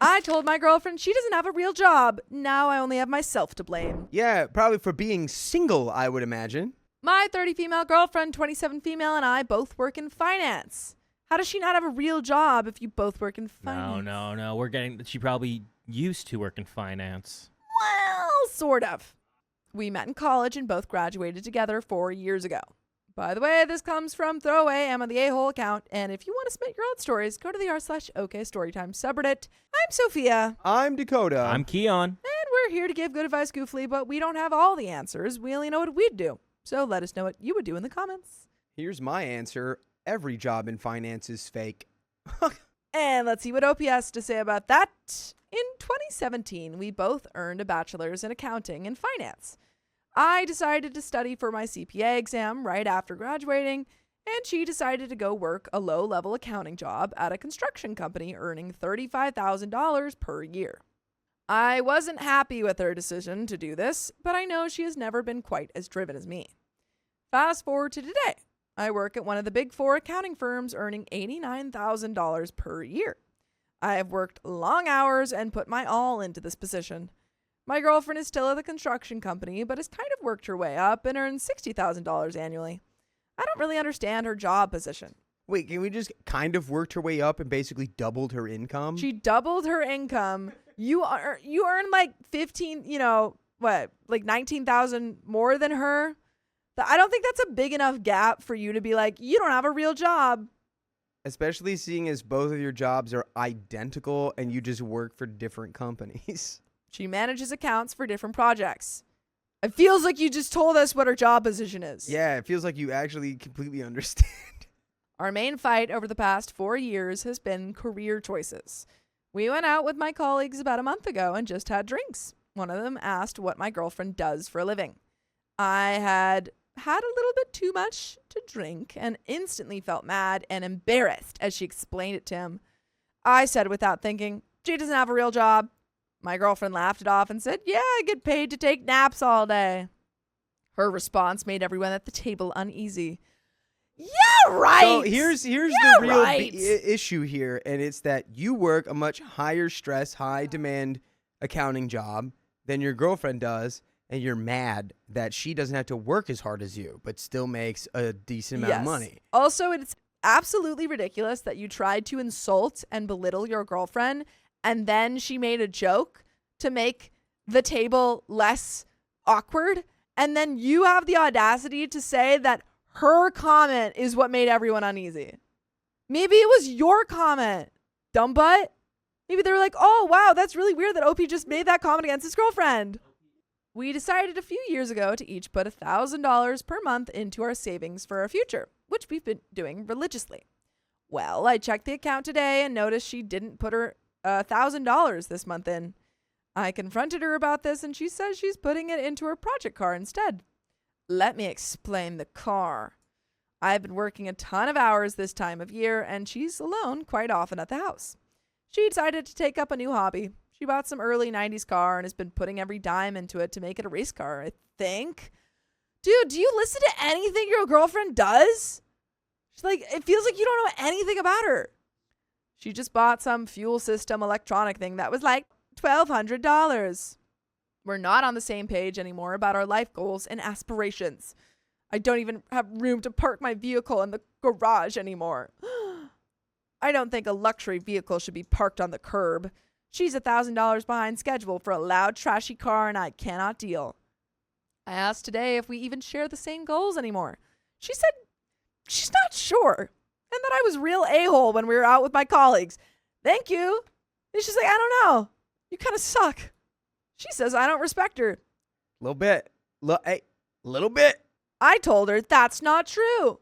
I told my girlfriend she doesn't have a real job. Now I only have myself to blame. Yeah, probably for being single, I would imagine. My 30 female girlfriend, 27 female, and I both work in finance. How does she not have a real job if you both work in finance? No. She probably used to work in finance. Well, sort of. We met in college and both graduated together 4 years ago. By the way, this comes from Throwaway AmITheAsshole account, and if you want to submit your own stories, go to the r/OKStorytime subreddit. I'm Sophia. I'm Dakota. I'm Keon. And we're here to give good advice goofily, but we don't have all the answers. We only know what we'd do. So let us know what you would do in the comments. Here's my answer. Every job in finance is fake. And let's see what OP has to say about that. In 2017, we both earned a bachelor's in accounting and finance. I decided to study for my CPA exam right after graduating, and she decided to go work a low-level accounting job at a construction company earning $35,000 per year. I wasn't happy with her decision to do this, but I know she has never been quite as driven as me. Fast forward to today. I work at one of the big 4 accounting firms earning $89,000 per year. I have worked long hours and put my all into this position. My girlfriend is still at the construction company, but has kind of worked her way up and earns $60,000 annually. I don't really understand her job position. Wait, can we just kind of worked her way up and basically doubled her income? She doubled her income. You earn like 15, like 19,000 more than her. I don't think that's a big enough gap for you to be like, you don't have a real job. Especially seeing as both of your jobs are identical and you just work for different companies. She manages accounts for different projects. It feels like you just told us what her job position is. Yeah, it feels like you actually completely understand. Our main fight over the past 4 years has been career choices. We went out with my colleagues about a month ago and just had drinks. One of them asked what my girlfriend does for a living. I had a little bit too much to drink and instantly felt mad and embarrassed as she explained it to him. I said without thinking, she doesn't have a real job. My girlfriend laughed it off and said, yeah, I get paid to take naps all day. Her response made everyone at the table uneasy. Yeah, right. So here's the real issue here, and it's that you work a much higher stress, high demand accounting job than your girlfriend does, and you're mad that she doesn't have to work as hard as you, but still makes a decent amount of money. Also, it's absolutely ridiculous that you tried to insult and belittle your girlfriend, and then she made a joke to make the table less awkward, and then you have the audacity to say that her comment is what made everyone uneasy. Maybe it was your comment, dumb butt. Maybe they were like, oh, wow, that's really weird that OP just made that comment against his girlfriend. We decided a few years ago to each put $1,000 per month into our savings for our future, which we've been doing religiously. Well, I checked the account today and noticed she didn't put her $1,000 this month in. I confronted her about this and she says she's putting it into her project car instead. Let me explain the car. I've been working a ton of hours this time of year and she's alone quite often at the house. She decided to take up a new hobby. She bought some early 90s car and has been putting every dime into it to make it a race car, I think. Dude, do you listen to anything your girlfriend does? She's like, it feels like you don't know anything about her. She just bought some fuel system electronic thing that was like $1,200. We're not on the same page anymore about our life goals and aspirations. I don't even have room to park my vehicle in the garage anymore. I don't think a luxury vehicle should be parked on the curb. She's $1,000 behind schedule for a loud, trashy car, and I cannot deal. I asked today if we even share the same goals anymore. She said she's not sure, and that I was real a-hole when we were out with my colleagues. Thank you. And she's like, I don't know. You kind of suck. She says I don't respect her. Little bit. Little bit. I told her that's not true.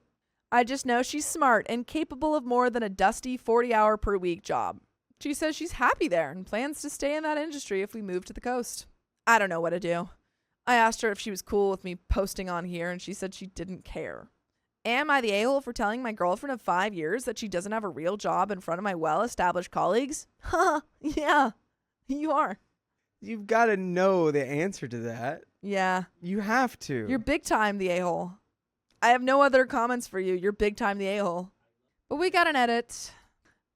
I just know she's smart and capable of more than a dusty 40-hour per week job. She says she's happy there and plans to stay in that industry if we move to the coast. I don't know what to do. I asked her if she was cool with me posting on here, and she said she didn't care. Am I the a-hole for telling my girlfriend of 5 years that she doesn't have a real job in front of my well-established colleagues? Huh, yeah, you are. You've got to know the answer to that. Yeah. You have to. You're big time the a-hole. I have no other comments for you. You're big time the a-hole. But we got an edit.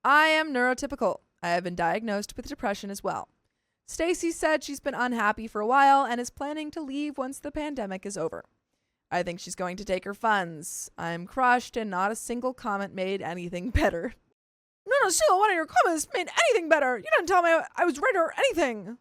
I am neurotypical. I have been diagnosed with depression as well. Stacy said she's been unhappy for a while and is planning to leave once the pandemic is over. I think she's going to take her funds. I'm crushed and not a single comment made anything better. Not a single one of your comments made anything better. You didn't tell me I was right or anything.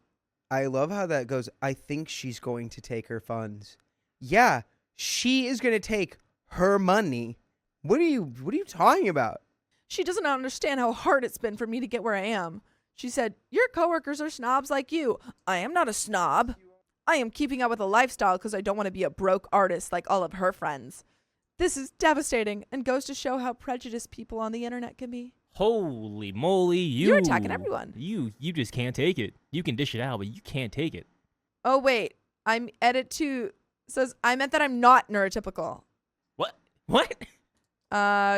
I love how that goes. I think she's going to take her funds. Yeah, she is going to take her money. What are you talking about? She doesn't understand how hard it's been for me to get where I am. She said, your coworkers are snobs like you. I am not a snob. I am keeping up with a lifestyle because I don't want to be a broke artist like all of her friends. This is devastating and goes to show how prejudiced people on the internet can be. Holy moly, You're attacking everyone. You just can't take it. You can dish it out, but you can't take it. Oh, wait. I'm edit 2 says, I meant that I'm not neurotypical. What?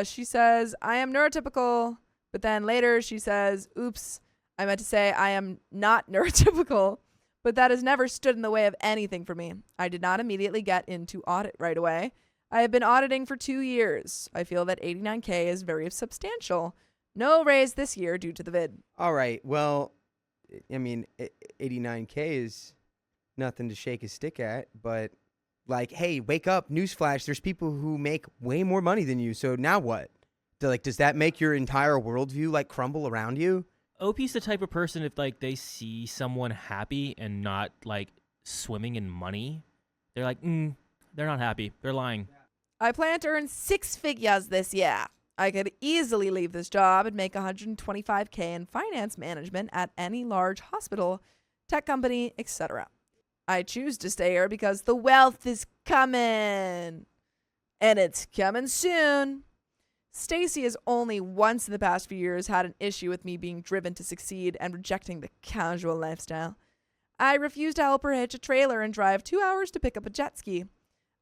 She says, I am neurotypical, but then later she says, oops, I meant to say I am not neurotypical, but that has never stood in the way of anything for me. I did not immediately get into audit right away. I have been auditing for 2 years. I feel that $89K is very substantial. No raise this year due to the vid. All right. Well, I mean, $89K is nothing to shake a stick at, but like, hey, wake up, newsflash, there's people who make way more money than you, so now what? Does that make your entire worldview, like, crumble around you? OP's the type of person, if, like, they see someone happy and not, like, swimming in money, they're like, they're not happy. They're lying. I plan to earn 6 figures this year. I could easily leave this job and make $125K in finance management at any large hospital, tech company, etc. I choose to stay here because the wealth is coming. And it's coming soon. Stacy has only once in the past few years had an issue with me being driven to succeed and rejecting the casual lifestyle. I refuse to help her hitch a trailer and drive 2 hours to pick up a jet ski.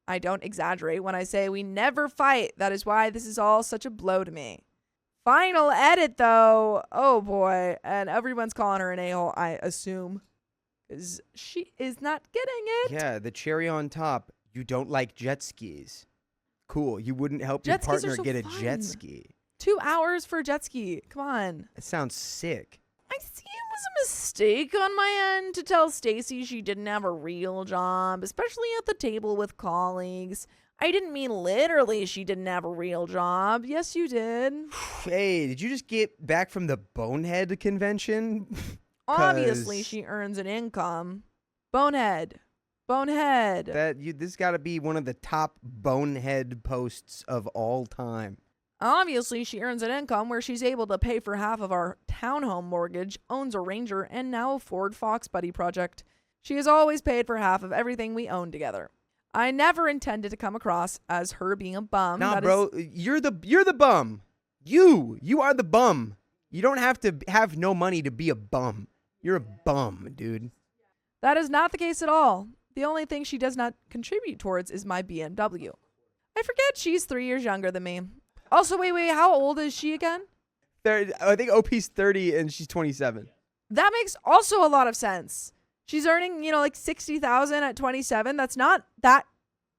I don't exaggerate when I say we never fight. That is why this is all such a blow to me. Final edit, though. Oh, boy. And everyone's calling her an a-hole, I assume. Because she is not getting it. Yeah, the cherry on top. You don't like jet skis. Cool. You wouldn't help Jet your skis are partner so get a fun. jet ski. 2 hours for a jet ski. Come on. That sounds sick. I see it was a mistake on my end to tell Stacy she didn't have a real job, especially at the table with colleagues. I didn't mean literally she didn't have a real job. Yes, you did. Hey, did you just get back from the Bonehead convention? Obviously, she earns an income. Bonehead. This got to be one of the top Bonehead posts of all time. Obviously, she earns an income where she's able to pay for half of our townhome mortgage, owns a Ranger, and now a Ford Fox Buddy project. She has always paid for half of everything we own together. I never intended to come across as her being a bum. Nah, bro, you're the bum. You are the bum. You don't have to have no money to be a bum. You're a bum, dude. That is not the case at all. The only thing she does not contribute towards is my BMW. I forget she's 3 years younger than me. Also, wait, how old is she again? I think OP's 30 and she's 27. That makes also a lot of sense. She's earning, like $60,000 at 27. That's not that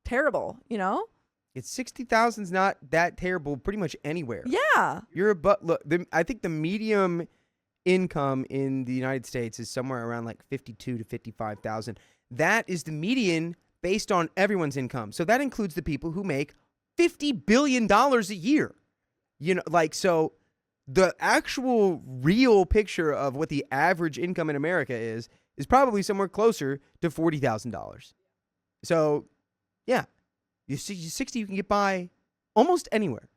terrible, It's $60,000's not that terrible pretty much anywhere. Yeah. Look, I think the medium income in the United States is somewhere around like 52 to 55,000. That is the median based on everyone's income. So that includes the people who make $50 billion a year. So the actual real picture of what the average income in America is probably somewhere closer to $40,000. So, yeah, you see, 60 you can get by almost anywhere.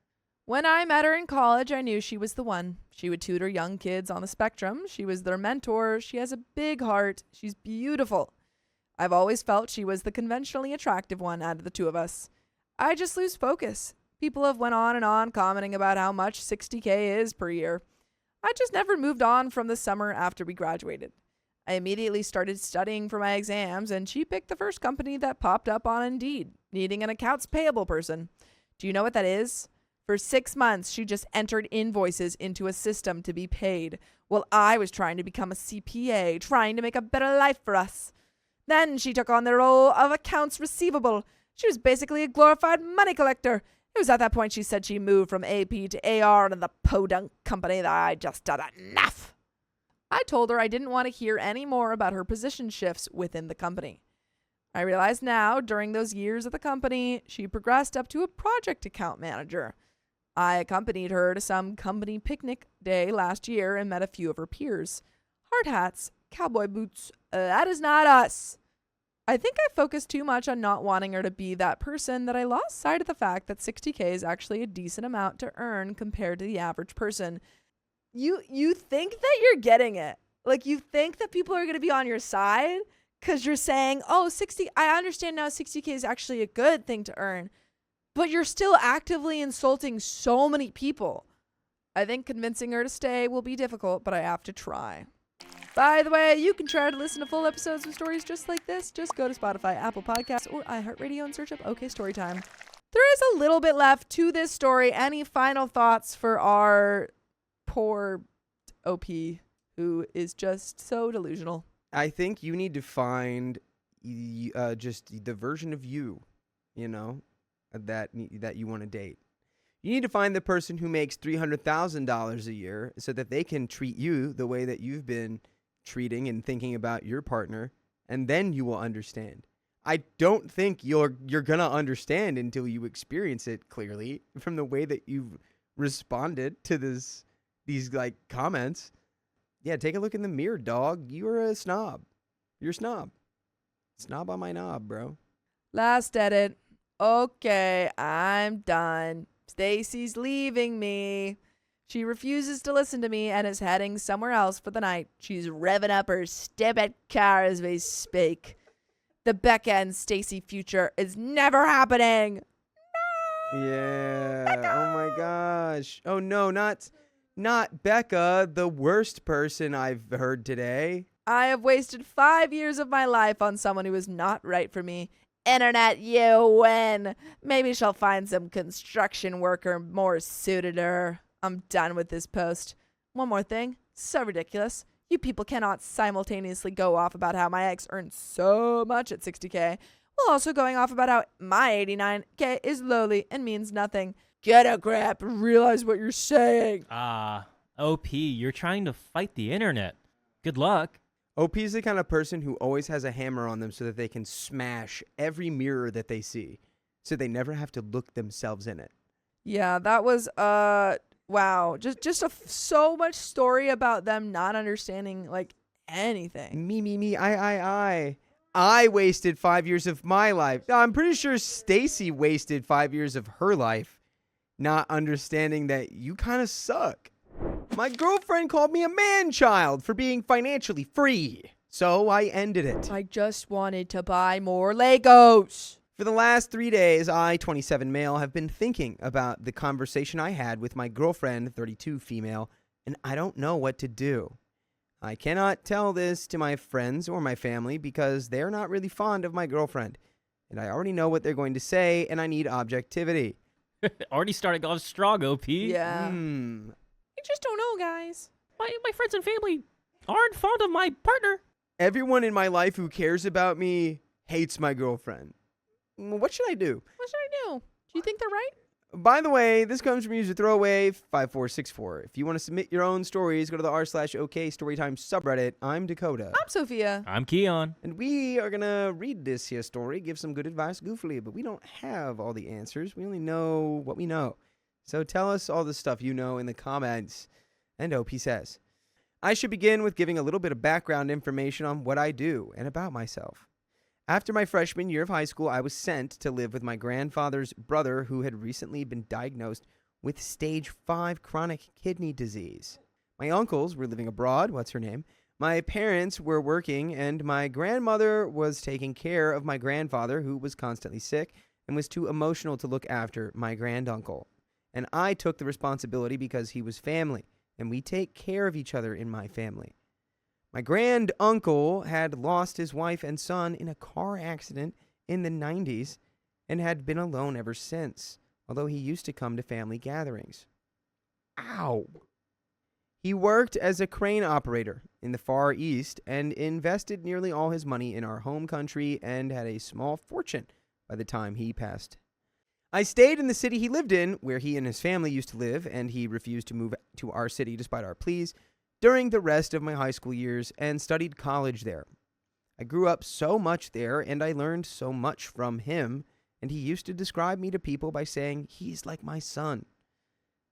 When I met her in college, I knew she was the one. She would tutor young kids on the spectrum. She was their mentor. She has a big heart. She's beautiful. I've always felt she was the conventionally attractive one out of the two of us. I just lose focus. People have went on and on commenting about how much $60K is per year. I just never moved on from the summer after we graduated. I immediately started studying for my exams, and she picked the first company that popped up on Indeed, needing an accounts payable person. Do you know what that is? For 6 months, she just entered invoices into a system to be paid, while I was trying to become a CPA, trying to make a better life for us. Then she took on the role of accounts receivable. She was basically a glorified money collector. It was at that point she said she moved from AP to AR to the podunk company that I just had enough. I told her I didn't want to hear any more about her position shifts within the company. I realize now, during those years at the company, she progressed up to a project account manager. I accompanied her to some company picnic day last year and met a few of her peers. Hard hats, cowboy boots, that is not us. I think I focused too much on not wanting her to be that person that I lost sight of the fact that $60K is actually a decent amount to earn compared to the average person. You think that you're getting it. Like, you think that people are going to be on your side because you're saying, oh, I understand now 60K is actually a good thing to earn. But you're still actively insulting so many people. I think convincing her to stay will be difficult, but I have to try. By the way, you can try to listen to full episodes of stories just like this. Just go to Spotify, Apple Podcasts, or iHeartRadio and search up OK Storytime. There is a little bit left to this story. Any final thoughts for our poor OP, who is just so delusional? I think you need to find just the version of you, that you want to date. You need to find the person who makes $300,000 a year so that they can treat you the way that you've been treating and thinking about your partner, and then you will understand. I don't think you're gonna understand until you experience it clearly from the way that you've responded to these like comments. Yeah, take a look in the mirror, dog. You're a snob. You're a snob. Snob on my knob, bro. Last edit. Okay, I'm done. Stacy's leaving me. She refuses to listen to me and is heading somewhere else for the night. She's revving up her stupid car as we speak. The Becca and Stacy future is never happening. No! Yeah. Becca! Oh my gosh. Oh no, not Becca, the worst person I've heard today. I have wasted 5 years of my life on someone who is not right for me. Internet, you win. Maybe she'll find some construction worker more suited to her. I'm done with this post. One more thing. So ridiculous. You people cannot simultaneously go off about how my ex earned so much at 60K, while also going off about how my 89K is lowly and means nothing. Get a grip and realize what you're saying. OP, you're trying to fight the internet. Good luck. OP is the kind of person who always has a hammer on them so that they can smash every mirror that they see, so they never have to look themselves in it. Yeah, that was wow. Just so much story about them not understanding like anything. Me, I wasted 5 years of my life. I'm pretty sure Stacy wasted 5 years of her life not understanding that you kind of suck. My girlfriend called me a man-child for being financially free, so I ended it. I just wanted to buy more Legos. For the last 3 days, I, 27 male, have been thinking about the conversation I had with my girlfriend, 32 female, and I don't know what to do. I cannot tell this to my friends or my family because they're not really fond of my girlfriend, and I already know what they're going to say, and I need objectivity. Already starting off strong, OP. Yeah. I just don't know, guys. My friends and family aren't fond of my partner. Everyone in my life who cares about me hates my girlfriend. What should I do? What should I do? Do you think they're right? By the way, this comes from user Throwaway5464. If you want to submit your own stories, go to the r/OK Storytime subreddit. I'm Dakota. I'm Sophia. I'm Keon. And we are going to read this here story, give some good advice goofily, but we don't have all the answers. We only know what we know. So tell us all the stuff you know in the comments. And OP says, I should begin with giving a little bit of background information on what I do and about myself. After my freshman year of high school, I was sent to live with my grandfather's brother who had recently been diagnosed with stage 5 chronic kidney disease. My uncles were living abroad, my parents were working, and my grandmother was taking care of my grandfather who was constantly sick and was too emotional to look after my granduncle. And I took the responsibility because he was family, and we take care of each other in my family. My granduncle had lost his wife and son in a car accident in the 90s and had been alone ever since, although he used to come to family gatherings. Ow! He worked as a crane operator in the Far East and invested nearly all his money in our home country and had a small fortune by the time he passed. I stayed in the city he lived in, where he and his family used to live, and he refused to move to our city despite our pleas. during the rest of my high school years and studied college there. I grew up so much there, and I learned so much from him, and he used to describe me to people by saying, "He's like my son."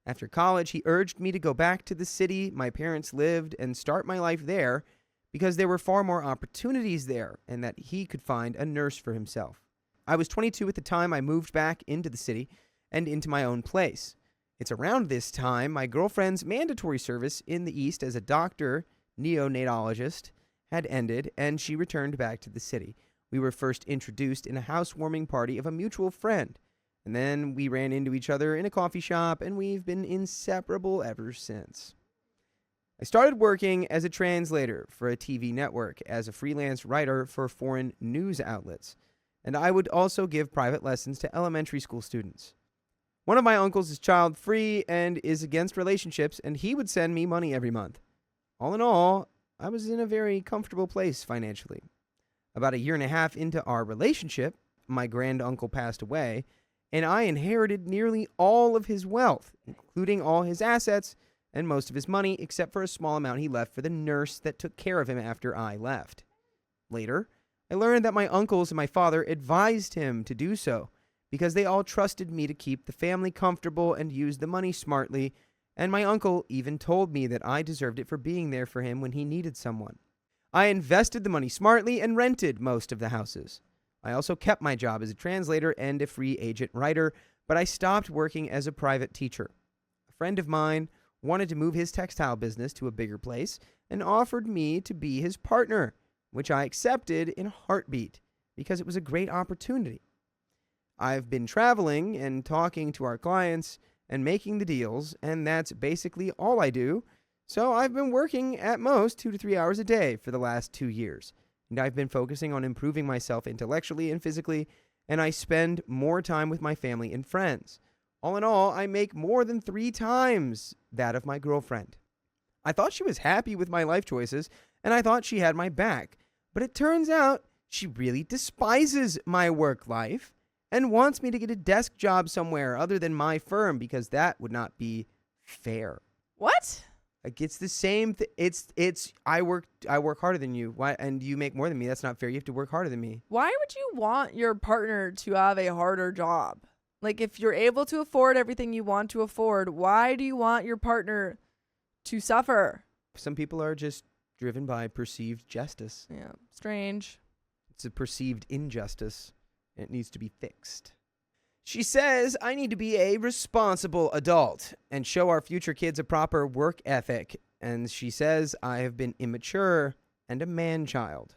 After college, he urged me to go back to the city my parents lived and start my life there because there were far more opportunities there and that he could find a nurse for himself. I was 22 at the time I moved back into the city and into my own place. It's around this time my girlfriend's mandatory service in the East as a doctor, neonatologist, had ended, and she returned back to the city. We were first introduced in a housewarming party of a mutual friend, and then we ran into each other in a coffee shop, and we've been inseparable ever since. I started working as a translator for a TV network as a freelance writer for foreign news outlets, and I would also give private lessons to elementary school students. One of my uncles is child-free and is against relationships, and he would send me money every month. All in all, I was in a very comfortable place financially. About a year and a half into our relationship, my granduncle passed away, and I inherited nearly all of his wealth, including all his assets and most of his money, except for a small amount he left for the nurse that took care of him after I left. Later, I learned that my uncles and my father advised him to do so, because they all trusted me to keep the family comfortable and use the money smartly, and my uncle even told me that I deserved it for being there for him when he needed someone. I invested the money smartly and rented most of the houses. I also kept my job as a translator and a free agent writer, but I stopped working as a private teacher. A friend of mine wanted to move his textile business to a bigger place and offered me to be his partner, which I accepted in a heartbeat because it was a great opportunity. I've been traveling and talking to our clients and making the deals, and that's basically all I do. So I've been working at most 2 to 3 hours a day for the last 2 years, and I've been focusing on improving myself intellectually and physically, and I spend more time with my family and friends. All in all, I make more than 3 times that of my girlfriend. I thought she was happy with my life choices, and I thought she had my back, but it turns out she really despises my work life and wants me to get a desk job somewhere other than my firm because that would not be fair. What? Like, it's the same it's I work harder than you. Why? And you make more than me. That's not fair. You have to work harder than me. Why would you want your partner to have a harder job? Like, if you're able to afford everything you want to afford, why do you want your partner to suffer? Some people are just driven by perceived justice. Yeah, strange. It's a perceived injustice. It needs to be fixed. She says I need to be a responsible adult and show our future kids a proper work ethic. And she says I have been immature and a man-child.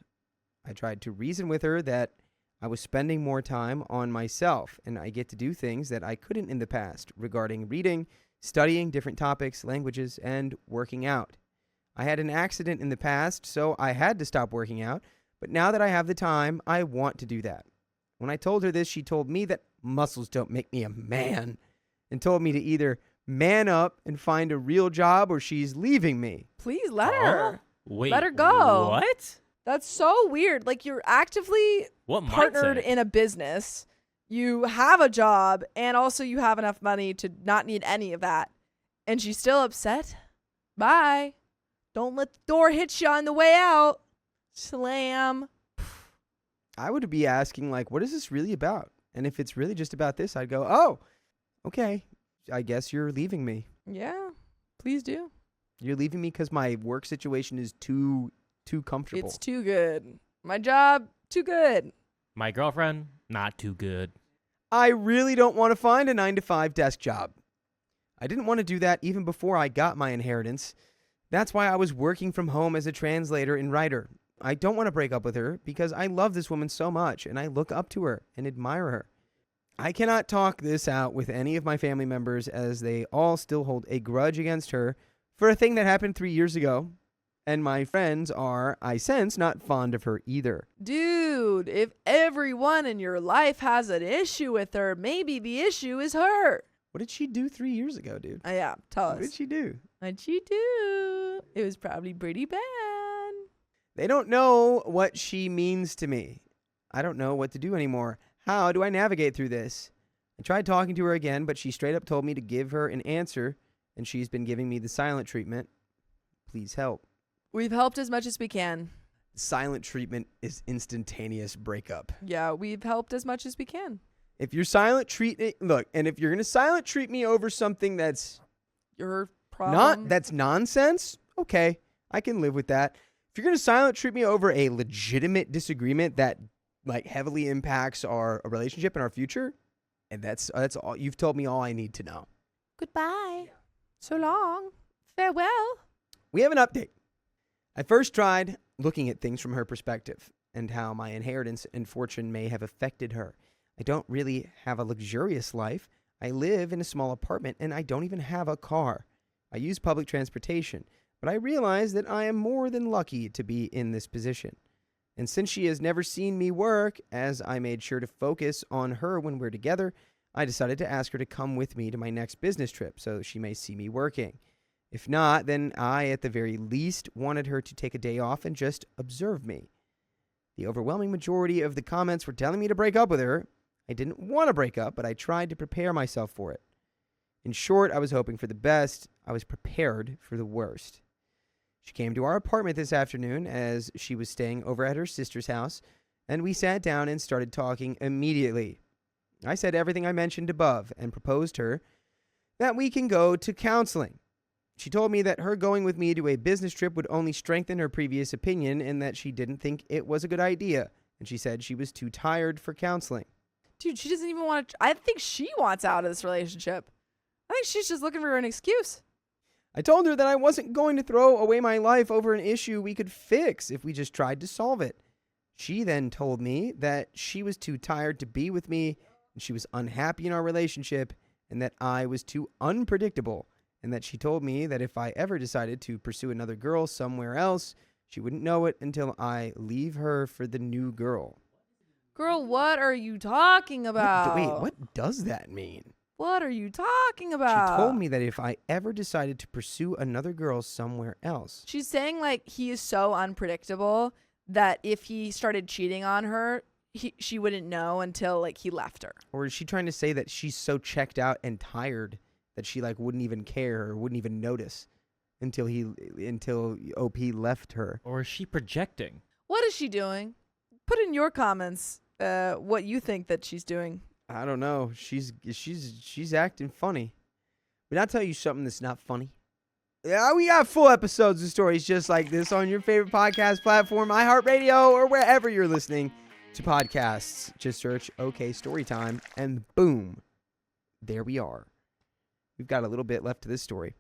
I tried to reason with her that I was spending more time on myself and I get to do things that I couldn't in the past regarding reading, studying different topics, languages, and working out. I had an accident in the past, so I had to stop working out. But now that I have the time, I want to do that. When I told her this, she told me that muscles don't make me a man and told me to either man up and find a real job or she's leaving me. Please let her. Wait, let her go. What? That's so weird. Like, you're actively partnered in a business. You have a job and also you have enough money to not need any of that. And she's still upset. Bye. Don't let the door hit you on the way out. Slam. I would be asking, like, what is this really about? And if it's really just about this, I'd go, oh, okay, I guess you're leaving me. Yeah, please do. You're leaving me because my work situation is too comfortable. It's too good. My job, too good. My girlfriend, not too good. I really don't want to find a 9-to-5 desk job. I didn't want to do that even before I got my inheritance. That's why I was working from home as a translator and writer. I don't want to break up with her because I love this woman so much and I look up to her and admire her. I cannot talk this out with any of my family members as they all still hold a grudge against her for a thing that happened 3 years ago. And my friends are, I sense, not fond of her either. Dude, if everyone in your life has an issue with her, maybe the issue is her. What did she do 3 years ago, dude? Yeah, tell us. What did she do? What'd she do? It was probably pretty bad. They don't know what she means to me. I don't know what to do anymore. How do I navigate through this? I tried talking to her again, but she straight up told me to give her an answer, and she's been giving me the silent treatment. please help. We've helped as much as we can. Silent treatment is instantaneous breakup. Yeah, we've helped as much as we can. If you're silent treat look, and if you're gonna silent treat me over something that's Your problem. that's nonsense, okay, I can live with that. If you're gonna silent treat me over a legitimate disagreement that like heavily impacts our relationship and our future, and that's all you've told me all I need to know. Goodbye. So long. Farewell. We have an update. I first tried looking at things from her perspective and how my inheritance and fortune may have affected her. I don't really have a luxurious life. I live in a small apartment and I don't even have a car. I use public transportation, but I realize that I am more than lucky to be in this position. And since she has never seen me work, as I made sure to focus on her when we're together, I decided to ask her to come with me to my next business trip so she may see me working. If not, then I, at the very least, wanted her to take a day off and just observe me. The overwhelming majority of the comments were telling me to break up with her. I didn't want to break up, but I tried to prepare myself for it. In short, I was hoping for the best. I was prepared for the worst. She came to our apartment this afternoon as she was staying over at her sister's house, and we sat down and started talking immediately. I said everything I mentioned above and proposed her that we can go to counseling. She told me that her going with me to a business trip would only strengthen her previous opinion and that she didn't think it was a good idea, and she said she was too tired for counseling. Dude, she doesn't even want to. I think she wants out of this relationship. I think she's just looking for an excuse. I told her that I wasn't going to throw away my life over an issue we could fix if we just tried to solve it. She then told me that she was too tired to be with me, and she was unhappy in our relationship, and that I was too unpredictable, and that she told me that if I ever decided to pursue another girl somewhere else, she wouldn't know it until I leave her for the new girl. Girl, what are you talking about? Wait, what does that mean? What are you talking about? She told me that if I ever decided to pursue another girl somewhere else. She's saying like he is so unpredictable that if he started cheating on her, she wouldn't know until like he left her. Or is she trying to say that she's so checked out and tired that she like wouldn't even care or wouldn't even notice until OP left her? Or is she projecting? What is she doing? Put in your comments what you think that she's doing. I don't know. She's acting funny. But I'll tell you something that's not funny. Yeah, we got full episodes of stories just like this on your favorite podcast platform, iHeartRadio, or wherever you're listening to podcasts. Just search OK Storytime, and boom, there we are. We've got a little bit left to this story.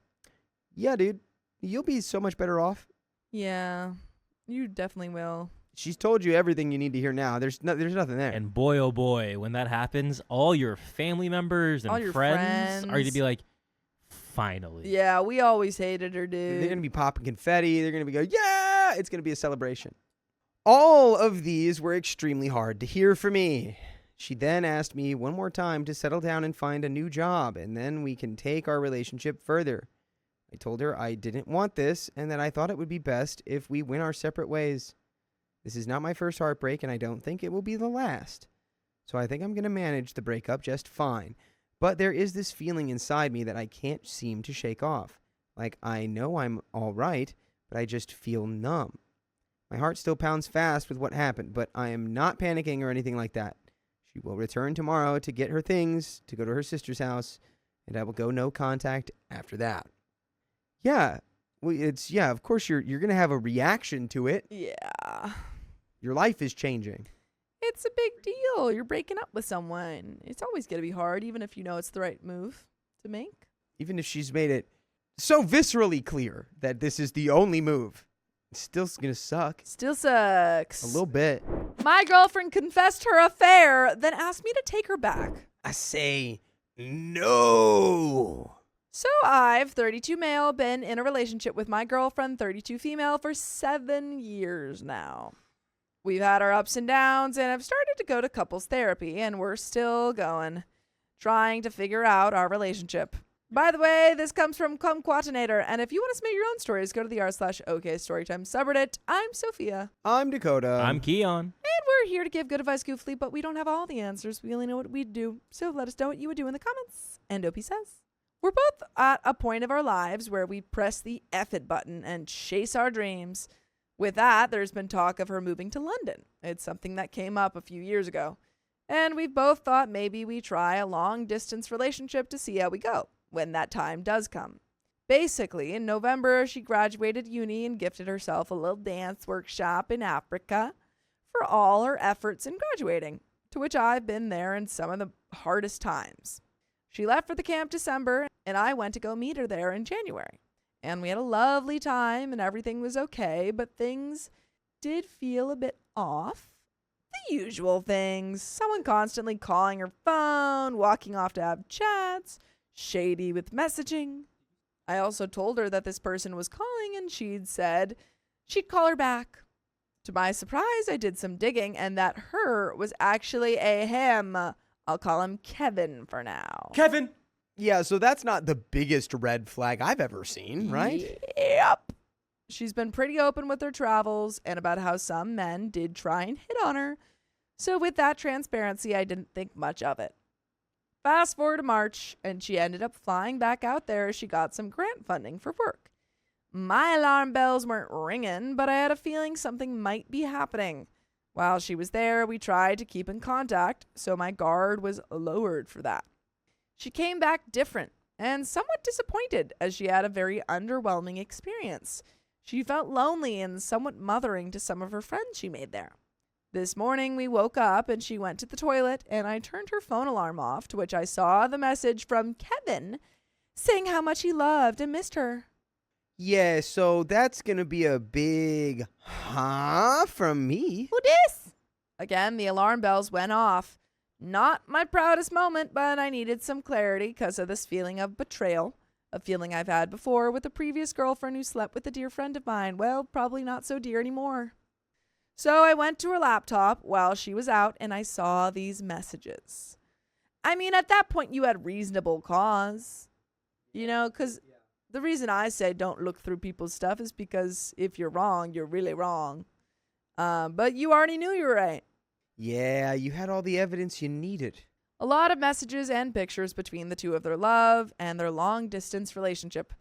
Yeah, dude, you'll be so much better off. Yeah, you definitely will. She's told you everything you need to hear now. There's nothing there. And boy, oh boy, when that happens, all your family members and all your friends are going to be like, finally. Yeah, we always hated her, dude. They're going to be popping confetti. They're going to be going, yeah! It's going to be a celebration. All of these were extremely hard to hear for me. She then asked me one more time to settle down and find a new job, and then we can take our relationship further. I told her I didn't want this, and that I thought it would be best if we went our separate ways. This is not my first heartbreak, and I don't think it will be the last. So I think I'm going to manage the breakup just fine. But there is this feeling inside me that I can't seem to shake off. Like I know I'm all right, but I just feel numb. My heart still pounds fast with what happened, but I am not panicking or anything like that. She will return tomorrow to get her things, to go to her sister's house, and I will go no contact after that. Yeah, well, of course you're going to have a reaction to it. Yeah. Your life is changing. It's a big deal. You're breaking up with someone. It's always going to be hard, even if you know it's the right move to make. Even if she's made it so viscerally clear that this is the only move, it's still going to suck. Still sucks. A little bit. My girlfriend confessed her affair, then asked me to take her back. I say no. So I've, 32 male, been in a relationship with my girlfriend, 32 female, for 7 years now. We've had our ups and downs and have started to go to couples therapy, and we're still going, trying to figure out our relationship. By the way, this comes from Kumquatinator, and if you want to submit your own stories, go to the r/OK Storytime subreddit. I'm Sophia. I'm Dakota. I'm Keon. And we're here to give good advice goofily, but we don't have all the answers. We only know what we'd do. So let us know what you would do in the comments. And OP says, We're both at a point of our lives where we press the F it button and chase our dreams. With that, there's been talk of her moving to London. It's something that came up a few years ago. And we've both thought maybe we try a long-distance relationship to see how we go when that time does come. Basically, in November, she graduated uni and gifted herself a little dance workshop in Africa for all her efforts in graduating, to which I've been there in some of the hardest times. She left for the camp December, and I went to go meet her there in January. And we had a lovely time, and everything was okay, but things did feel a bit off. The usual things. Someone constantly calling her phone, walking off to have chats, shady with messaging. I also told her that this person was calling, and she'd said she'd call her back. To my surprise, I did some digging, and that her was actually a him. I'll call him Kevin for now. Kevin! Yeah, so that's not the biggest red flag I've ever seen, right? Yep. She's been pretty open with her travels and about how some men did try and hit on her. So with that transparency, I didn't think much of it. Fast forward to March, and she ended up flying back out there as she got some grant funding for work. My alarm bells weren't ringing, but I had a feeling something might be happening. While she was there, we tried to keep in contact, so my guard was lowered for that. She came back different and somewhat disappointed as she had a very underwhelming experience. She felt lonely and somewhat mothering to some of her friends she made there. This morning we woke up and she went to the toilet and I turned her phone alarm off, to which I saw the message from Kevin saying how much he loved and missed her. Yeah, so that's going to be a big from me. Who dis? Again, the alarm bells went off. Not my proudest moment, but I needed some clarity because of this feeling of betrayal, a feeling I've had before with a previous girlfriend who slept with a dear friend of mine. Well, probably not so dear anymore. So I went to her laptop while she was out and I saw these messages. I mean, at that point, you had reasonable cause, because the reason I say don't look through people's stuff is because if you're wrong, you're really wrong. But you already knew you were right. Yeah, you had all the evidence you needed. A lot of messages and pictures between the two of their love and their long-distance relationship.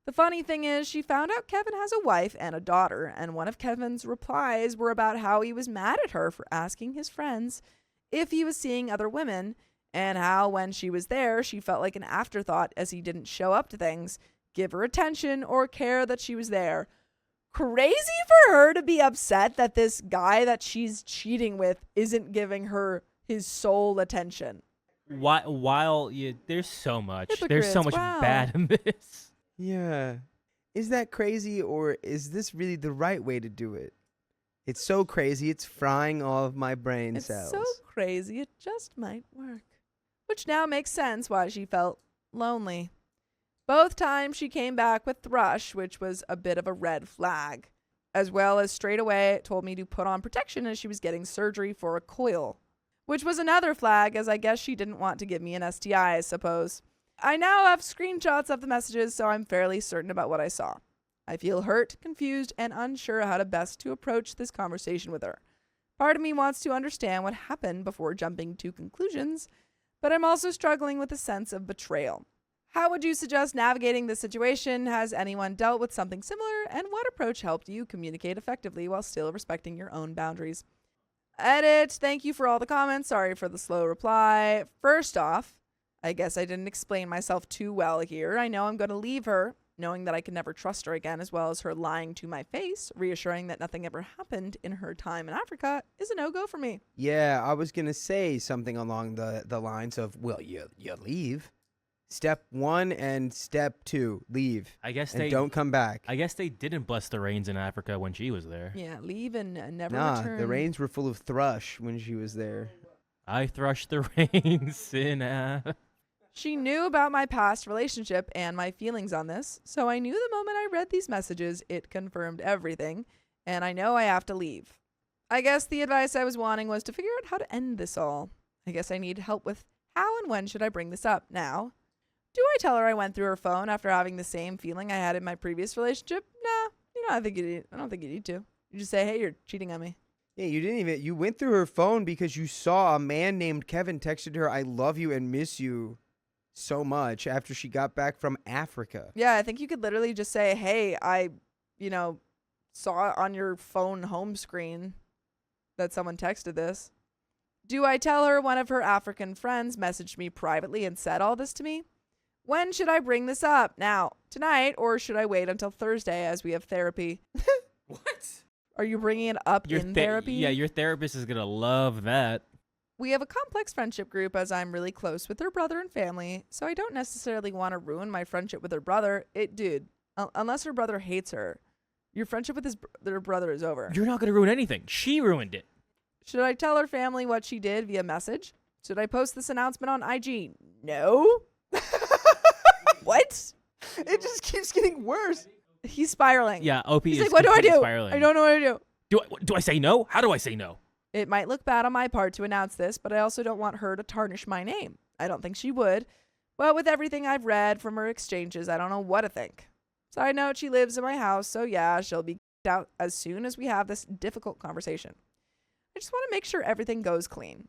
The funny thing is, she found out Kevin has a wife and a daughter, and one of Kevin's replies were about how he was mad at her for asking his friends if he was seeing other women, and how when she was there, she felt like an afterthought as he didn't show up to things, give her attention, or care that she was there. Crazy for her to be upset that this guy that she's cheating with isn't giving her his sole attention. There's so much. Hypocrites, There's so much wow. bad in this. Yeah. Is that crazy, or is this really the right way to do it? It's so crazy, it's frying all of my brain cells. It's so crazy, it just might work. Which now makes sense why she felt lonely. Both times she came back with thrush, which was a bit of a red flag, as well as straight away told me to put on protection as she was getting surgery for a coil, which was another flag, as I guess she didn't want to give me an STI, I suppose. I now have screenshots of the messages, so I'm fairly certain about what I saw. I feel hurt, confused, and unsure how to best to approach this conversation with her. Part of me wants to understand what happened before jumping to conclusions, but I'm also struggling with a sense of betrayal. How would you suggest navigating this situation? Has anyone dealt with something similar? And what approach helped you communicate effectively while still respecting your own boundaries? Edit. Thank you for all the comments. Sorry for the slow reply. First off, I guess I didn't explain myself too well here. I know I'm going to leave her, knowing that I can never trust her again, as well as her lying to my face, reassuring that nothing ever happened in her time in Africa is a no-go for me. Yeah, I was going to say something along the lines of, well, you leave. Step 1 and step 2, leave. I guess and don't come back. I guess they didn't bless the rains in Africa when she was there. Yeah, leave and never return. The rains were full of thrush when she was there. I thrushed the rains in She knew about my past relationship and my feelings on this, so I knew the moment I read these messages, it confirmed everything, and I know I have to leave. I guess the advice I was wanting was to figure out how to end this all. I guess I need help with how and when should I bring this up now. Do I tell her I went through her phone after having the same feeling I had in my previous relationship? Nah, I don't think you need to. You just say, hey, you're cheating on me. Yeah, you went through her phone because you saw a man named Kevin texted her, I love you and miss you. so much after she got back from Africa. Yeah, I think you could literally just say, hey, I, saw it on your phone home screen that someone texted this. Do I tell her one of her African friends messaged me privately and said all this to me? When should I bring this up? Now, tonight, or should I wait until Thursday as we have therapy? What? Are you bringing it up in therapy? Yeah, your therapist is going to love that. We have a complex friendship group as I'm really close with her brother and family, so I don't necessarily want to ruin my friendship with her brother. Unless her brother hates her, your friendship with their brother is over. You're not going to ruin anything. She ruined it. Should I tell her family what she did via message? Should I post this announcement on IG? No. What? It just keeps getting worse. He's spiraling. Yeah, OP He's is like, what do I do? spiraling. I don't know what to do. Do I say no? How do I say no? It might look bad on my part to announce this, but I also don't want her to tarnish my name. I don't think she would. But with everything I've read from her exchanges, I don't know what to think. Side note, she lives in my house, so yeah, she'll be kicked out as soon as we have this difficult conversation. I just want to make sure everything goes clean.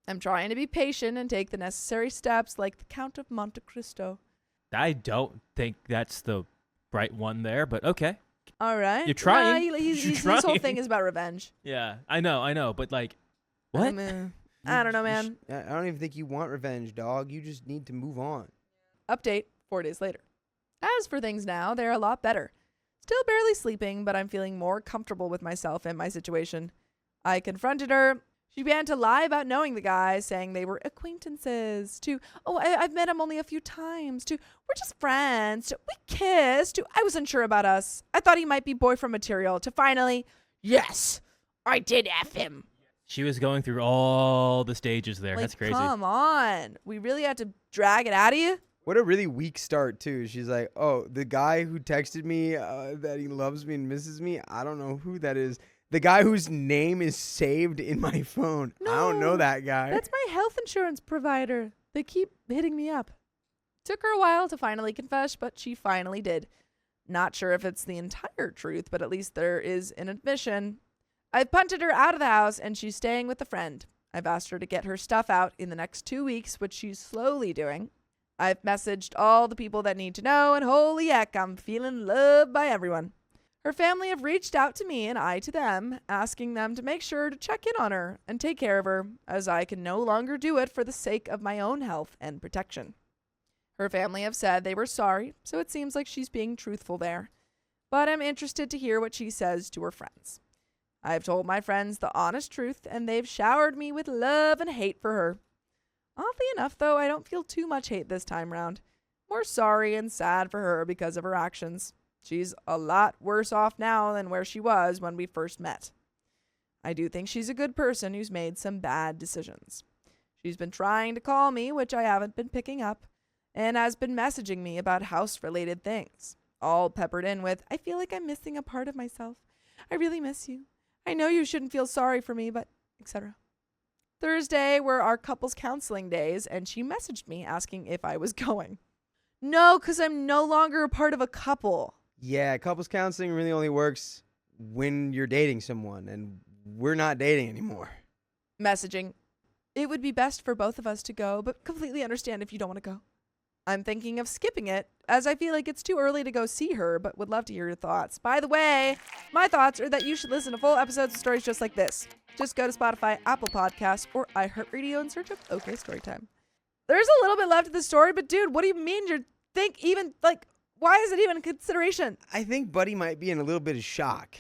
I'm trying to be patient and take the necessary steps like the Count of Monte Cristo. I don't think that's the right one there, but okay. All right. You're trying. His whole thing is about revenge. Yeah, I know, but like, what? I don't know, man. I don't even think you want revenge, dog. You just need to move on. Update 4 days later. As for things now, they're a lot better. Still barely sleeping, but I'm feeling more comfortable with myself and my situation. I confronted her. She began to lie about knowing the guy, saying they were acquaintances, to, I've met him only a few times, to, we're just friends, to, we kissed, to, I wasn't sure about us. I thought he might be boyfriend material, to finally, yes, I did F him. She was going through all the stages there. Like, That's crazy. Come on. We really had to drag it out of you? What a really weak start, too. She's like, oh, the guy who texted me that he loves me and misses me, I don't know who that is. The guy whose name is saved in my phone. No, I don't know that guy. That's my health insurance provider. They keep hitting me up. Took her a while to finally confess, but she finally did. Not sure if it's the entire truth, but at least there is an admission. I've punted her out of the house, and she's staying with a friend. I've asked her to get her stuff out in the next 2 weeks, which she's slowly doing. I've messaged all the people that need to know, and holy heck, I'm feeling loved by everyone. Her family have reached out to me and I to them, asking them to make sure to check in on her and take care of her, as I can no longer do it for the sake of my own health and protection. Her family have said they were sorry, so it seems like she's being truthful there. But I'm interested to hear what she says to her friends. I've told my friends the honest truth, and they've showered me with love and hate for her. Oddly enough, though, I don't feel too much hate this time round. More sorry and sad for her because of her actions. She's a lot worse off now than where she was when we first met. I do think she's a good person who's made some bad decisions. She's been trying to call me, which I haven't been picking up, and has been messaging me about house-related things, all peppered in with, I feel like I'm missing a part of myself. I really miss you. I know you shouldn't feel sorry for me, but etc. Thursday were our couples counseling days, and she messaged me asking if I was going. No, because I'm no longer a part of a couple. Yeah, couples counseling really only works when you're dating someone, and we're not dating anymore. Messaging. It would be best for both of us to go, but completely understand if you don't want to go. I'm thinking of skipping it, as I feel like it's too early to go see her, but would love to hear your thoughts. By the way, my thoughts are that you should listen to full episodes of stories just like this. Just go to Spotify, Apple Podcasts, or iHeartRadio and search up OK Storytime. There's a little bit left of the story, but dude, what do you mean why is it even a consideration? I think Buddy might be in a little bit of shock.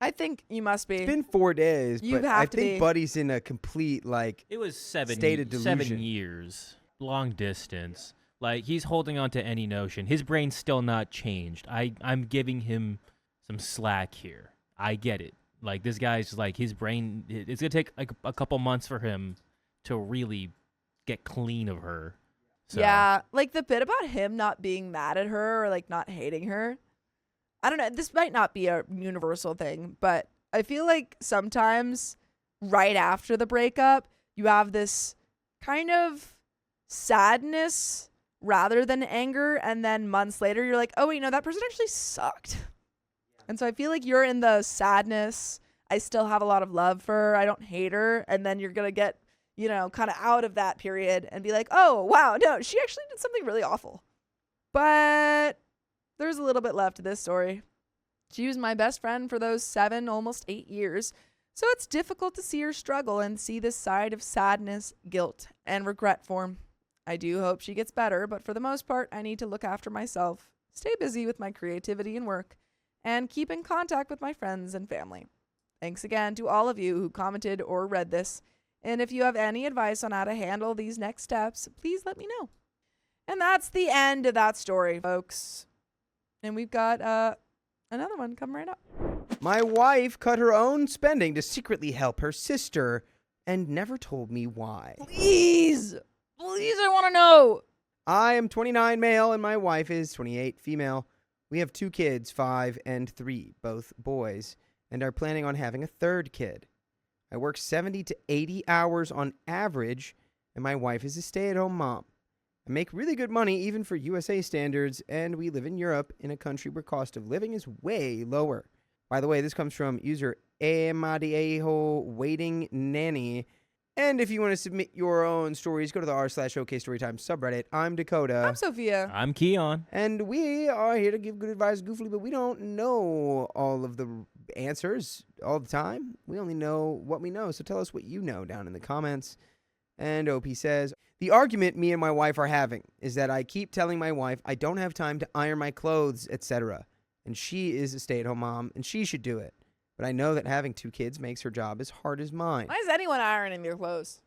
I think you must be. It's been 4 days, You but have I to think be. Buddy's in a complete, It was state of 7 delusion. years, long distance. Like, he's holding on to any notion. His brain's still not changed. I'm giving him some slack here. I get it. Like, this guy's like, his brain, it's going to take like a couple months for him to really get clean of her. So. Yeah, like the bit about him not being mad at her or like not hating her. I don't know. This might not be a universal thing, but I feel like sometimes right after the breakup, you have this kind of sadness rather than anger. And then months later, you're like, oh, wait, no, that person actually sucked. And so I feel like you're in the sadness. I still have a lot of love for her. I don't hate her. And then you're going to get, kind of out of that period and be like, oh, wow, no, she actually did something really awful. But there's a little bit left to this story. She was my best friend for those 7, almost 8 years. So it's difficult to see her struggle and see this side of sadness, guilt, and regret form. I do hope she gets better, but for the most part, I need to look after myself, stay busy with my creativity and work, and keep in contact with my friends and family. Thanks again to all of you who commented or read this. And if you have any advice on how to handle these next steps, please let me know. And that's the end of that story, folks. And we've got another one coming right up. My wife cut her own spending to secretly help her sister and never told me why. Please, I want to know. I am 29 male and my wife is 28 female. We have 2 kids, 5 and 3, both boys, and are planning on having a 3rd kid. I work 70 to 80 hours on average, and my wife is a stay-at-home mom. I make really good money even for USA standards, and we live in Europe in a country where cost of living is way lower. By the way, this comes from user AmITheAsshole waiting nanny. And if you want to submit your own stories, go to the r/OKStorytime subreddit. I'm Dakota. I'm Sophia. I'm Keon. And we are here to give good advice goofily, but we don't know all of the answers all the time. We only know what we know. So tell us what you know down in the comments. And OP says, the argument me and my wife are having is that I keep telling my wife I don't have time to iron my clothes, etc. And she is a stay-at-home mom, and she should do it. But I know that having 2 kids makes her job as hard as mine. Why is anyone ironing their clothes?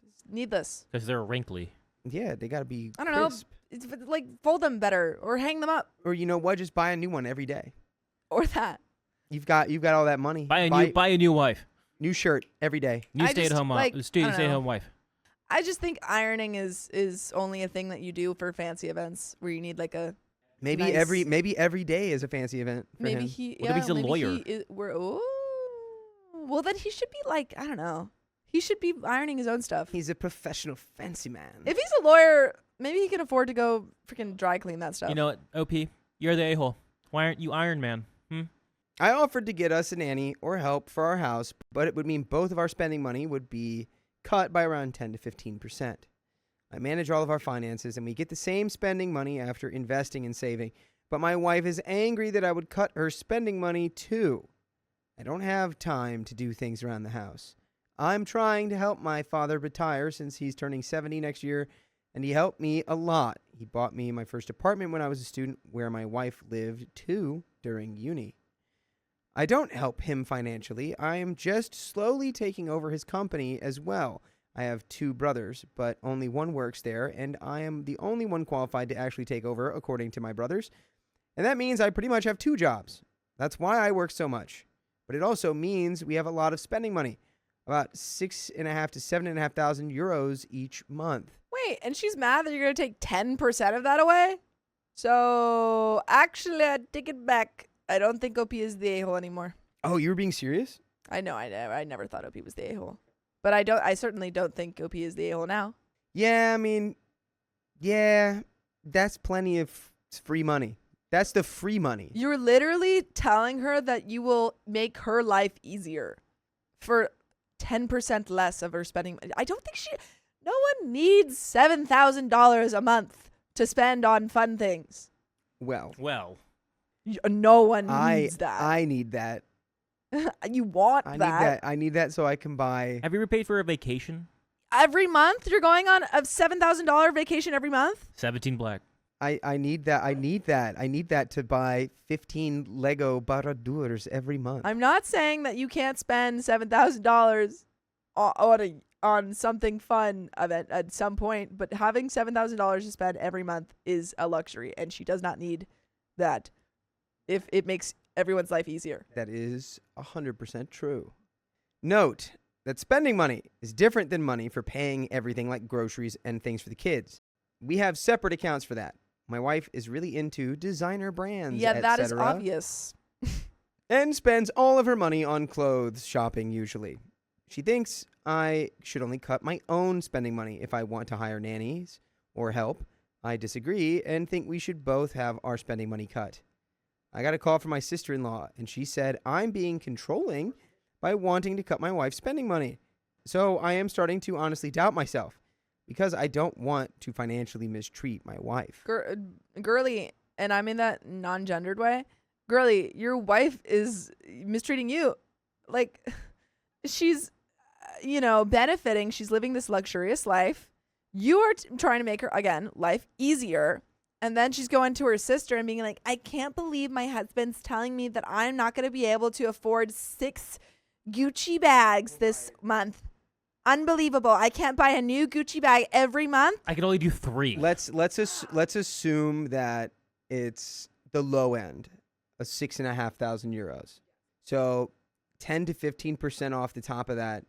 It's needless. Because they're wrinkly. Yeah, they got to be I don't crisp. know. It's like fold them better or hang them up Or you know what? Just buy a new one every day. or that. You've got all that money. Buy a new wife. New shirt every day. New I stay-at-home just, mom. like, I don't Stay-at-home know. wife. I just think ironing is only a thing that you do for fancy events where you need like a Maybe nice- every day is a fancy event for maybe him. he What if he's a maybe lawyer? he is, well then he should be like, I don't know. He should be ironing his own stuff. He's a professional fancy man. If he's a lawyer, maybe he can afford to go freaking dry clean that stuff. You know what, OP? You're the a-hole. Why aren't you Iron Man? I offered to get us a nanny or help for our house, but it would mean both of our spending money would be cut by around 10 to 15%. I manage all of our finances, and we get the same spending money after investing and saving. But my wife is angry that I would cut her spending money too. I don't have time to do things around the house. I'm trying to help my father retire since he's turning 70 next year, and he helped me a lot. He bought me my first apartment when I was a student, where my wife lived too during uni. I don't help him financially. I am just slowly taking over his company as well. I have 2 brothers, but only one works there, and I am the only one qualified to actually take over, according to my brothers. And that means I pretty much have 2 jobs. That's why I work so much. But it also means we have a lot of spending money, about 6,500 to 7,500 euros each month. Wait, and she's mad that you're going to take 10% of that away? So, actually, I take it back. I don't think OP is the a-hole anymore. Oh, you were being serious? I know, I never thought OP was the a-hole. But I certainly don't think OP is the a-hole now. Yeah, I mean, yeah, that's plenty of free money. That's the free money. You're literally telling her that you will make her life easier for 10% less of her spending. I don't think no one needs $7,000 a month to spend on fun things. Well, No one needs that. I need that. You want I that. need that. I need that so I can buy. Have you ever paid for a vacation? Every month? You're going on a $7,000 vacation every month? 17 black. I need that. I need that. I need that to buy 15 Lego Baradurs every month. I'm not saying that you can't spend $7,000 on something fun at some point, but having $7,000 to spend every month is a luxury, and she does not need that if it makes everyone's life easier. That is 100% true. Note that spending money is different than money for paying everything like groceries and things for the kids. We have separate accounts for that. My wife is really into designer brands, Yeah, that is etc., obvious. and spends all of her money on clothes shopping usually. She thinks I should only cut my own spending money if I want to hire nannies or help. I disagree and think we should both have our spending money cut. I got a call from my sister-in-law, and she said I'm being controlling by wanting to cut my wife's spending money. So I am starting to honestly doubt myself because I don't want to financially mistreat my wife. Girly, and I mean that non-gendered way. Girly, your wife is mistreating you. Like, she's, benefiting. She's living this luxurious life. You are trying to make her, again, life easier. And then she's going to her sister and being like, I can't believe my husband's telling me that I'm not going to be able to afford 6 Gucci bags this month. Unbelievable. I can't buy a new Gucci bag every month. I can only do 3. Let's assume that it's the low end of 6,500 euros. So 10 to 15% off the top of that.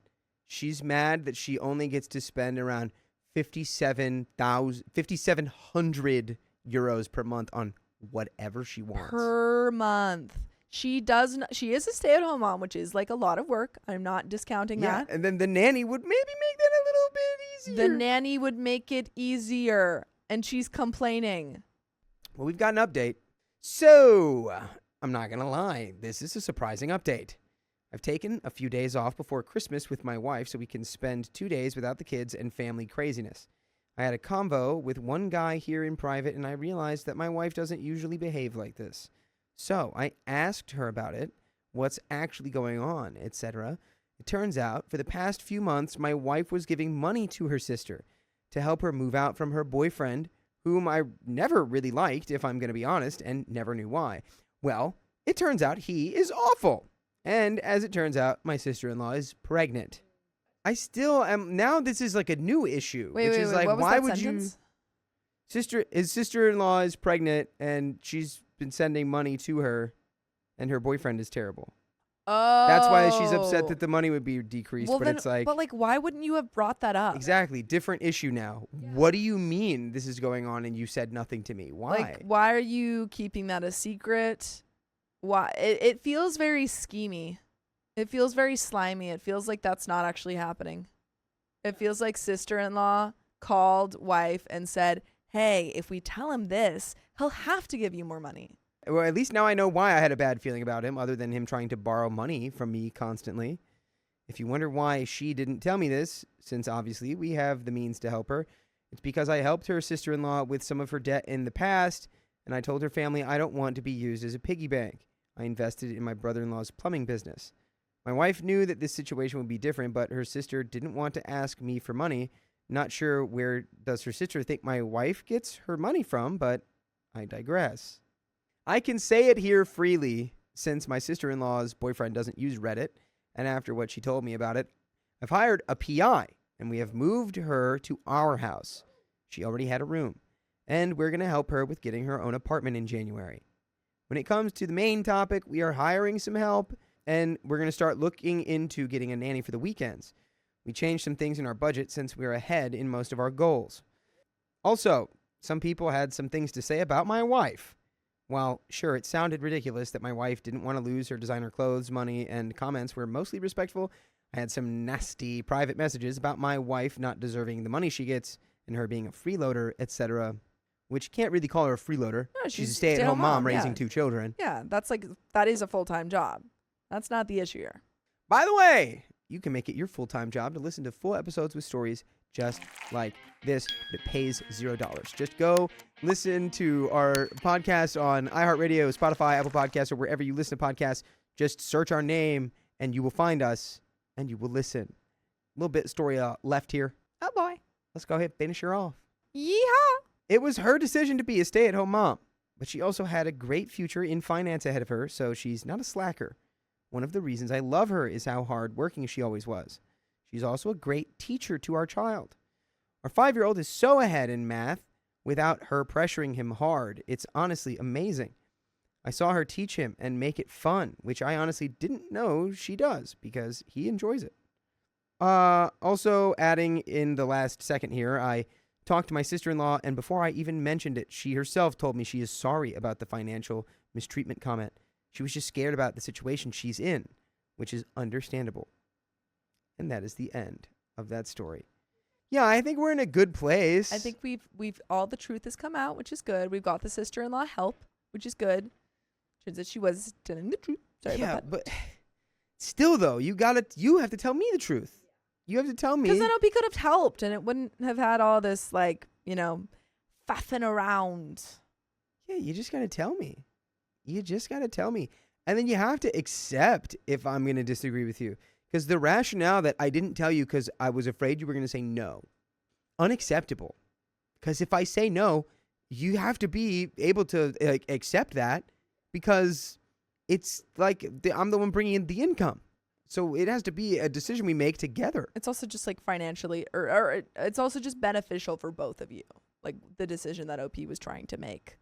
She's mad that she only gets to spend around 5,700 euros per month on whatever she wants. Per month. She is a stay-at-home mom, which is like a lot of work. I'm not discounting that. And then the nanny would maybe make that a little bit easier. The nanny would make it easier, and she's complaining. Well, we've got an update. So, I'm not going to lie. This is a surprising update. I've taken a few days off before Christmas with my wife so we can spend 2 days without the kids and family craziness. I had a convo with one guy here in private, and I realized that my wife doesn't usually behave like this. So I asked her about it, what's actually going on, etc. It turns out, for the past few months, my wife was giving money to her sister to help her move out from her boyfriend, whom I never really liked, if I'm going to be honest, and never knew why. Well, it turns out he is awful. And as it turns out, my sister-in-law is pregnant. I still am. Now this is like a new issue, which is like, what was why that would sentence? his sister-in-law is pregnant and she's been sending money to her and her boyfriend is terrible. Oh. That's why she's upset that the money would be decreased. Well, but then, it's like, why wouldn't you have brought that up? exactly, different issue now. Yeah. What do you mean this is going on and you said nothing to me? Why? Like, why are you keeping that a secret? Why? It feels very schemy. It feels very slimy. It feels like that's not actually happening. It feels like sister-in-law called wife and said, hey, if we tell him this, he'll have to give you more money. Well, at least now I know why I had a bad feeling about him, other than him trying to borrow money from me constantly. If you wonder why she didn't tell me this, since obviously we have the means to help her, it's because I helped her sister-in-law with some of her debt in the past, and I told her family I don't want to be used as a piggy bank. I invested in my brother-in-law's plumbing business. My wife knew that this situation would be different, but her sister didn't want to ask me for money. Not sure where does her sister think my wife gets her money from, but I digress. I can say it here freely, since my sister-in-law's boyfriend doesn't use Reddit, and after what she told me about it, I've hired a PI, and we have moved her to our house. She already had a room, and we're going to help her with getting her own apartment in January. When it comes to the main topic, we are hiring some help, and we're going to start looking into getting a nanny for the weekends. We changed some things in our budget since we are ahead in most of our goals. Also, some people had some things to say about my wife. While, sure, it sounded ridiculous that my wife didn't want to lose her designer clothes money and comments were mostly respectful, I had some nasty private messages about my wife not deserving the money she gets and her being a freeloader, etc., which can't really call her a freeloader. No, she's a stay-at-home mom raising 2 children. Yeah, that is a full-time job. That's not the issue here. By the way, you can make it your full-time job to listen to full episodes with stories just like this. It pays $0. Just go listen to our podcast on iHeartRadio, Spotify, Apple Podcasts, or wherever you listen to podcasts. Just search our name, and you will find us, and you will listen. A little bit of story left here. Oh, boy. Let's go ahead and finish her off. Yeehaw! It was her decision to be a stay-at-home mom, but she also had a great future in finance ahead of her, so she's not a slacker. One of the reasons I love her is how hard-working she always was. She's also a great teacher to our child. Our 5-year-old is so ahead in math without her pressuring him hard. It's honestly amazing. I saw her teach him and make it fun, which I honestly didn't know she does because he enjoys it. Also, adding in the last second here, I talked to my sister-in-law, and before I even mentioned it, she herself told me she is sorry about the financial mistreatment comment. She was just scared about the situation she's in, which is understandable. And that is the end of that story. Yeah, I think we're in a good place. I think we've all the truth has come out, which is good. We've got the sister-in-law help, which is good. Turns out she was telling the truth. Sorry about that. But still though, you have to tell me the truth. You have to tell me. Because then OP could have helped and it wouldn't have had all this, like, you know, faffing around. Yeah, you just got to tell me. You just got to tell me. And then you have to accept if I'm going to disagree with you. Because the rationale that I didn't tell you because I was afraid you were going to say no, unacceptable. Because if I say no, you have to be able to accept that because it's like I'm the one bringing in the income. So it has to be a decision we make together. It's also just like financially or it's also just beneficial for both of you. Like the decision that OP was trying to make.